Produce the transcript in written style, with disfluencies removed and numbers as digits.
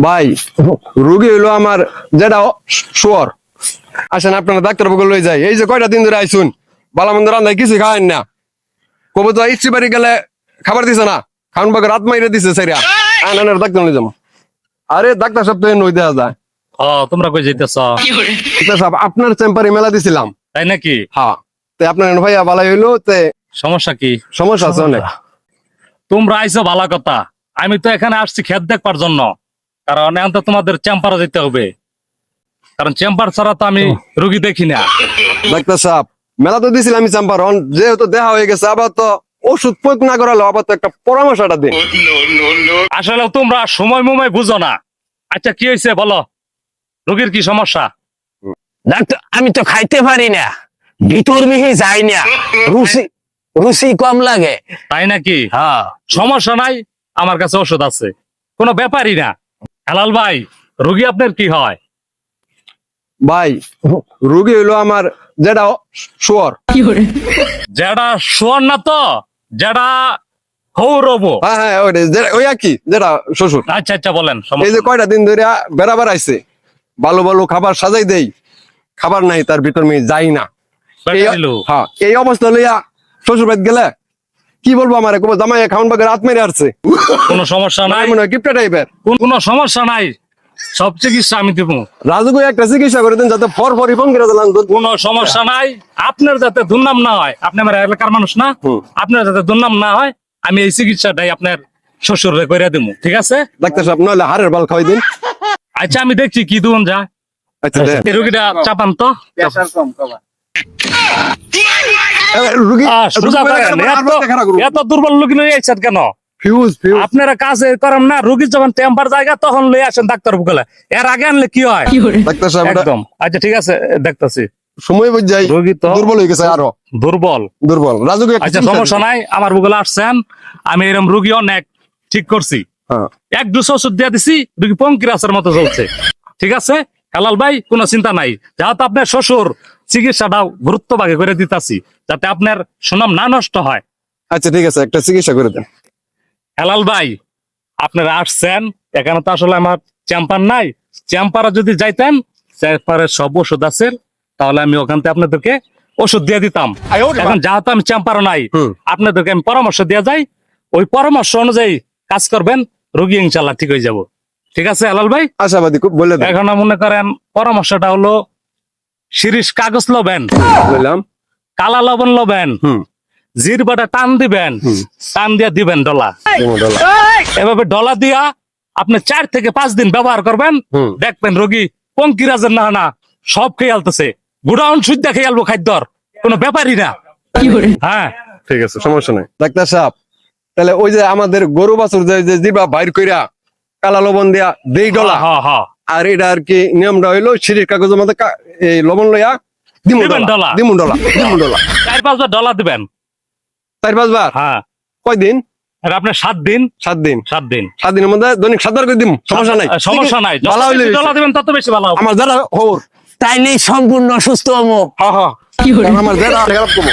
ভাই রোগী হইলো আমার যেটা শুয়ার। আসেন আপনারা ডাক্তার বাবু লই যাই। এই যে কয়টা দিন ধরে আইসুন, বালা মন্দ রান্নায় কিছু খাওয়ান না। কবে তো ইচ্ছি বাড়ি গেলে খাবার দিছে না, খাওয়ান বাগে রাত মাইরে দিছে সাইরা আনার ডাক্তার লই যাবো। আরে ডাক্তার সাহেব তো নই দেওয়া যায়। তোমরা কই যাইতেছ? ডাক্তার সাহেব আপনার চেম্বারে মেলা দিছিলাম। তাই নাকি? হ্যাঁ, তে আপনার ভাইয়া বালাই হইলো, তে সমস্যা কি? সমস্যা আছে অনেক। তোমরা আইছো ভালো কথা, আমি তো এখানে আসছি ক্ষেত দেখবার জন্য, কারণ এখন তো তোমাদের চেম্বারে যেতে হবে, কারণ চেম্বার ছাড়া তো আমি রুগী দেখি না। ডাক্তার সাহেব মেলা তো দিছিলাম আমি চেম্বার, যেহেতু দেখা হয়ে গেছে আবার তো ওষুধ প্রয়োগ না করালো, আবার তো একটা পরামর্শটা দিন। আসলে তোমরা সময় মময় বুঝো না। আচ্ছা কি হয়েছে বলো, রোগীর কি সমস্যা? ডাক্তার আমি তো খাইতে পারি না, ভিতর মিহি যাই না, রুচি রুচি কম লাগে। তাই নাকি? হ্যাঁ সমস্যা নাই, আমার কাছে ওষুধ আছে, কোনো ব্যাপারই না। হেলাল ভাই, রোগী আপনার কি হয়? ভাই রোগী হইলো আমার যেটা শুয়ার। যেটা শোয়ার না তো, যেটা হৌরব। হ্যাঁ হ্যাঁ ওই আর কি যেটা শ্বশুর। আচ্ছা আচ্ছা বলেন। এই যে কয়টা দিন ধরে বেড়াবার আইছে, ভালো ভালো খাবার সাজাই দেই, খাবার নাই তার ভিতর মেয়ে যাই না। হ্যাঁ এই অবস্থা লইয়া শ্বশুর বাড়ি গেলে কি বলবো, আমার জামাই খাউন বাগে রাত মেরে আসছে। কোনো সমস্যা নাই, মনে হয় কিপটা টাইপের। কোনো সমস্যা নাই, সব চিকিৎসা আমি দেবো। রাজুকে একটা চিকিৎসা করে দিন যাতে ফর ফোন করে দিলাম। কোনো সমস্যা নাই, আপনার যাতে দুর্নাম না হয়, আপনি আমার এলাকার মানুষ না, আপনার যাতে দুর্নাম না হয়, আমি এই চিকিৎসাটাই আপনার শ্বশুরে করে দেবো, ঠিক আছে? ডাক্তার সাহেব নইলে হাড়ের বাল খাওয়াই দিন। আচ্ছা আমি দেখছি কি দুন যা। আচ্ছা এই রোগীটা চাপান তো। রুগী সোজা করেন, এত দুর্বল রোগী লই আইছেন কেন? ফিউজ আপনারা কাজে করেন না, রোগীর যখন টেম্পার জায়গা তখন লই আসেন ডাক্তার বলে, এর আগে আনলে কি হয়? ডাক্তার সাহেব একদম। আচ্ছা ঠিক আছে, দেখতেছি সময় বুঝ যাই, রোগী তো দুর্বল হয়ে গেছে আরো দুর্বল। দুর্বল। রাজুকে আচ্ছা সমস্যা নাই, আমার বুগলে আসছেন, আমি এরকম রুগী অনেক ঠিক করছি, এক দুশো ওষুধ দিয়ে দিছি, রুগী পঙ্কিরাসের মতো চলছে, ঠিক আছে? হেলাল ভাই কোনো চিন্তা নাই, যেহেতু আপনার শ্বশুর চিকিৎসাটাও গুরুত্ব ভাগে করে দিতাছি, যাতে আপনার সুনাম না নষ্ট হয়। আচ্ছা ঠিক আছে, একটা চিকিৎসা করে দেন। হেলাল ভাই আপনারা আসছেন, এখানে তো আসলে আমার চেম্বার নাই, চেম্বারে যদি যাইতেন, চেম্বারে সব ওষুধ আছে, তাহলে আমি ওখান থেকে আপনাদেরকে ওষুধ দিয়ে দিতাম। এখন যেহেতু আমি চেম্বারে নাই, আপনাদেরকে আমি পরামর্শ দিয়ে যাই, ওই পরামর্শ অনুযায়ী কাজ করবেন, রোগী ইনশাল্লাহ ঠিক হয়ে যাব, ঠিক আছে হেলাল ভাই? আশাবাদী খুব বলে দেন। এখন মনে করেন পরামর্শটা হলো, শিরিষ কাগজ লবেন, বললাম কালা লবণ লবেন, জিরবাটা টান দিবেন, টান দিয়ে দিবেন ডলা, এভাবে ডলা দিয়া আপনি 4 থেকে 5 দিন ব্যবহার করবেন, দেখবেন রোগী পঙ্কিরাজের না সব খেয়ে আলতেছে, গুড়াউন শুদ্ধ খেয়ে আলবো, খাদ্যর কোনো ব্যাপারই না। হ্যাঁ ঠিক আছে, সমস্যা নাই। ডাক্তার সাহেব তাহলে ওই যে আমাদের গরু বাছুর যে জিবা বাইর কইরা কালা লবণ দিয়া দেই ডলা, আর এটা আর কি নিয়মটা হইলো শিরিষ কাগজের মধ্যে এই লবণ লইয়া দিমু ডলা, দিমু ডলা, দিমু ডলা 4-5 বার ডলা দিবেন। 4-5 বার? হ্যাঁ। কয়দিন? আর আপনার 7 দিন। 7 দিন? 7 দিন। 7 দিনের মধ্যে দৈনিক 7 বার করে দিমু, সমস্যা নাই। সমস্যা নাই, যত বেশি ডলা দিবেন তত বেশি ভালো হবে। আমার যারা হোর তাইলেই সম্পূর্ণ সুস্থ হবো। হ্যাঁ হ্যাঁ, আমার যারা খারাপ করবো।